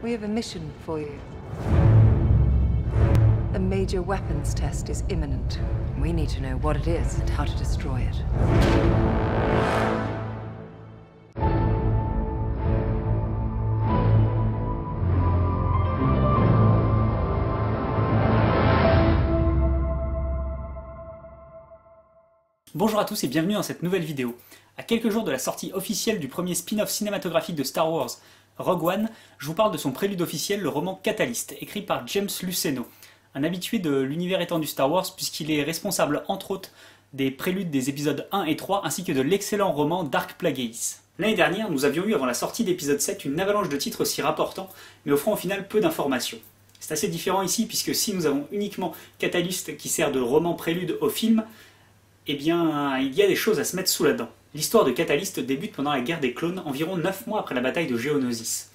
We have a mission for you. A major weapons test is imminent. We need to know what it is and how to destroy it. Bonjour à tous et bienvenue dans cette nouvelle vidéo. À quelques jours de la sortie officielle du premier spin-off cinématographique de Star Wars, Rogue One, je vous parle de son prélude officiel, le roman Catalyst, écrit par James Luceno, un habitué de l'univers étendu Star Wars puisqu'il est responsable entre autres des préludes des épisodes 1 et 3 ainsi que de l'excellent roman Dark Plagueis. L'année dernière, nous avions eu avant la sortie d'épisode 7 une avalanche de titres s'y rapportant, mais offrant au final peu d'informations. C'est assez différent ici puisque si nous avons uniquement Catalyst qui sert de roman prélude au film, eh bien, il y a des choses à se mettre sous la dent. L'histoire de Catalyst débute pendant la guerre des clones, environ 9 mois après la bataille de Geonosis.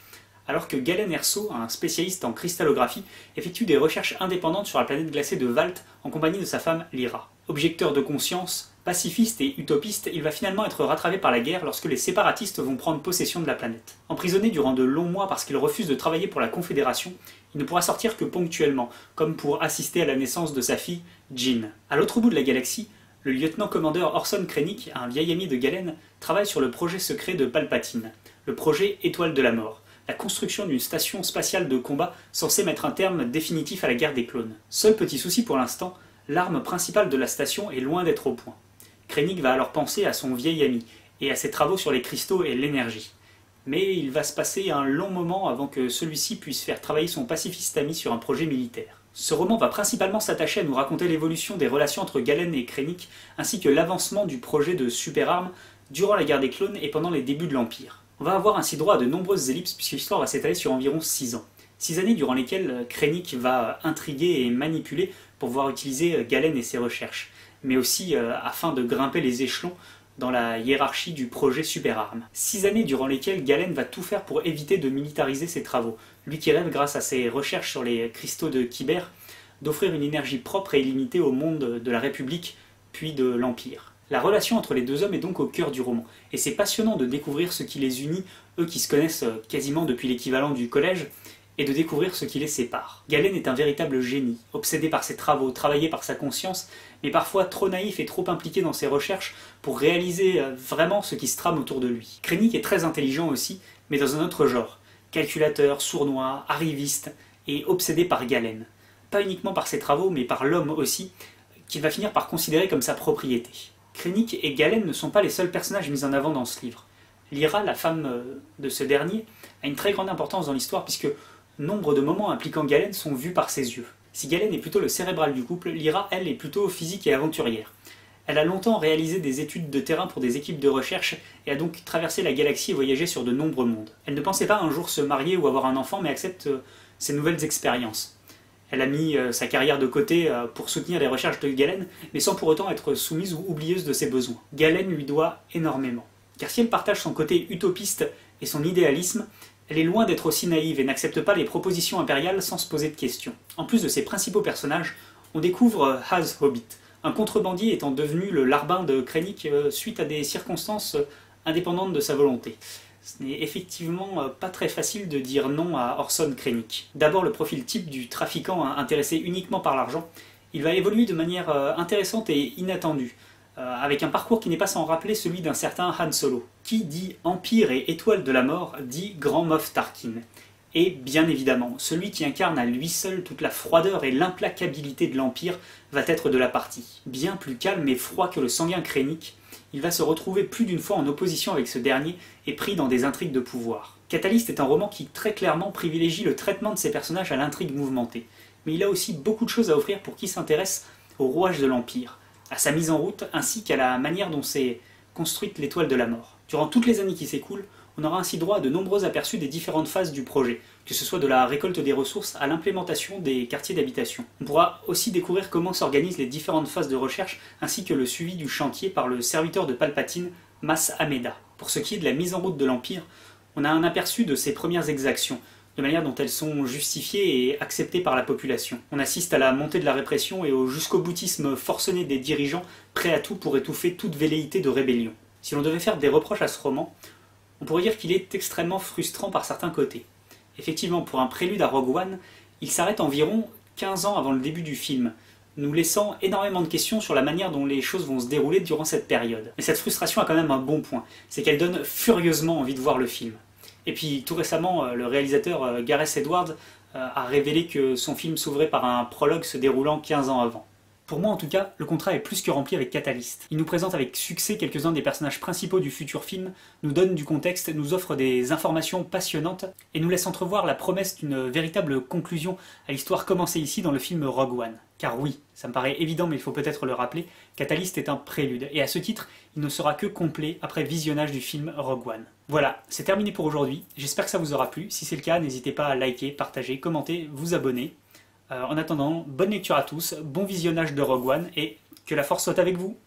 Alors que Galen Erso, un spécialiste en cristallographie, effectue des recherches indépendantes sur la planète glacée de Valt en compagnie de sa femme Lyra. Objecteur de conscience, pacifiste et utopiste, il va finalement être rattrapé par la guerre lorsque les séparatistes vont prendre possession de la planète. Emprisonné durant de longs mois parce qu'il refuse de travailler pour la Confédération, il ne pourra sortir que ponctuellement, comme pour assister à la naissance de sa fille, Jean. À l'autre bout de la galaxie, le lieutenant-commandeur Orson Krennic, un vieil ami de Galen, travaille sur le projet secret de Palpatine, le projet Étoile de la Mort, la construction d'une station spatiale de combat censée mettre un terme définitif à la guerre des clones. Seul petit souci pour l'instant, l'arme principale de la station est loin d'être au point. Krennic va alors penser à son vieil ami et à ses travaux sur les cristaux et l'énergie. Mais il va se passer un long moment avant que celui-ci puisse faire travailler son pacifiste ami sur un projet militaire. Ce roman va principalement s'attacher à nous raconter l'évolution des relations entre Galen et Krennic, ainsi que l'avancement du projet de super-arme durant la guerre des clones et pendant les débuts de l'Empire. On va avoir ainsi droit à de nombreuses ellipses puisque l'histoire va s'étaler sur environ 6 ans. 6 années durant lesquelles Krennic va intriguer et manipuler pour pouvoir utiliser Galen et ses recherches, mais aussi afin de grimper les échelons dans la hiérarchie du projet super-arme. 6 années durant lesquelles Galen va tout faire pour éviter de militariser ses travaux, lui qui rêve, grâce à ses recherches sur les cristaux de Kyber, d'offrir une énergie propre et illimitée au monde de la République, puis de l'Empire. La relation entre les deux hommes est donc au cœur du roman, et c'est passionnant de découvrir ce qui les unit, eux qui se connaissent quasiment depuis l'équivalent du collège, et de découvrir ce qui les sépare. Galen est un véritable génie, obsédé par ses travaux, travaillé par sa conscience, mais parfois trop naïf et trop impliqué dans ses recherches pour réaliser vraiment ce qui se trame autour de lui. Krennic est très intelligent aussi, mais dans un autre genre, calculateur, sournois, arriviste, et obsédé par Galen. Pas uniquement par ses travaux, mais par l'homme aussi, qu'il va finir par considérer comme sa propriété. Krennic et Galen ne sont pas les seuls personnages mis en avant dans ce livre. Lyra, la femme de ce dernier, a une très grande importance dans l'histoire puisque nombre de moments impliquant Galen sont vus par ses yeux. Si Galen est plutôt le cérébral du couple, Lyra, elle, est plutôt physique et aventurière. Elle a longtemps réalisé des études de terrain pour des équipes de recherche et a donc traversé la galaxie et voyagé sur de nombreux mondes. Elle ne pensait pas un jour se marier ou avoir un enfant, mais accepte ces nouvelles expériences. Elle a mis sa carrière de côté pour soutenir les recherches de Galen, mais sans pour autant être soumise ou oublieuse de ses besoins. Galen lui doit énormément. Car si elle partage son côté utopiste et son idéalisme, elle est loin d'être aussi naïve et n'accepte pas les propositions impériales sans se poser de questions. En plus de ses principaux personnages, on découvre Haz Hobbit, un contrebandier étant devenu le larbin de Krennic suite à des circonstances indépendantes de sa volonté. Ce n'est effectivement pas très facile de dire non à Orson Krennic. D'abord le profil type du trafiquant intéressé uniquement par l'argent, il va évoluer de manière intéressante et inattendue, avec un parcours qui n'est pas sans rappeler celui d'un certain Han Solo. Qui dit Empire et Étoile de la Mort dit Grand Moff Tarkin. Et bien évidemment, celui qui incarne à lui seul toute la froideur et l'implacabilité de l'Empire va être de la partie. Bien plus calme et froid que le sanguin Krennic, il va se retrouver plus d'une fois en opposition avec ce dernier et pris dans des intrigues de pouvoir. Catalyst est un roman qui très clairement privilégie le traitement de ses personnages à l'intrigue mouvementée, mais il a aussi beaucoup de choses à offrir pour qui s'intéresse au rouage de l'Empire, à sa mise en route ainsi qu'à la manière dont s'est construite l'Étoile de la Mort. Durant toutes les années qui s'écoulent, on aura ainsi droit à de nombreux aperçus des différentes phases du projet, que ce soit de la récolte des ressources à l'implémentation des quartiers d'habitation. On pourra aussi découvrir comment s'organisent les différentes phases de recherche ainsi que le suivi du chantier par le serviteur de Palpatine, Mas Amedda. Pour ce qui est de la mise en route de l'Empire, on a un aperçu de ses premières exactions, de manière dont elles sont justifiées et acceptées par la population. On assiste à la montée de la répression et au jusqu'au-boutisme forcené des dirigeants, prêts à tout pour étouffer toute velléité de rébellion. Si l'on devait faire des reproches à ce roman, on pourrait dire qu'il est extrêmement frustrant par certains côtés. Effectivement, pour un prélude à Rogue One, il s'arrête environ 15 ans avant le début du film, nous laissant énormément de questions sur la manière dont les choses vont se dérouler durant cette période. Mais cette frustration a quand même un bon point, c'est qu'elle donne furieusement envie de voir le film. Et puis tout récemment, le réalisateur Gareth Edwards a révélé que son film s'ouvrait par un prologue se déroulant 15 ans avant. Pour moi en tout cas, le contrat est plus que rempli avec Catalyst. Il nous présente avec succès quelques-uns des personnages principaux du futur film, nous donne du contexte, nous offre des informations passionnantes et nous laisse entrevoir la promesse d'une véritable conclusion à l'histoire commencée ici dans le film Rogue One. Car oui, ça me paraît évident mais il faut peut-être le rappeler, Catalyst est un prélude et à ce titre, il ne sera que complet après visionnage du film Rogue One. Voilà, c'est terminé pour aujourd'hui, j'espère que ça vous aura plu, si c'est le cas n'hésitez pas à liker, partager, commenter, vous abonner. En attendant, bonne lecture à tous, bon visionnage de Rogue One et que la force soit avec vous!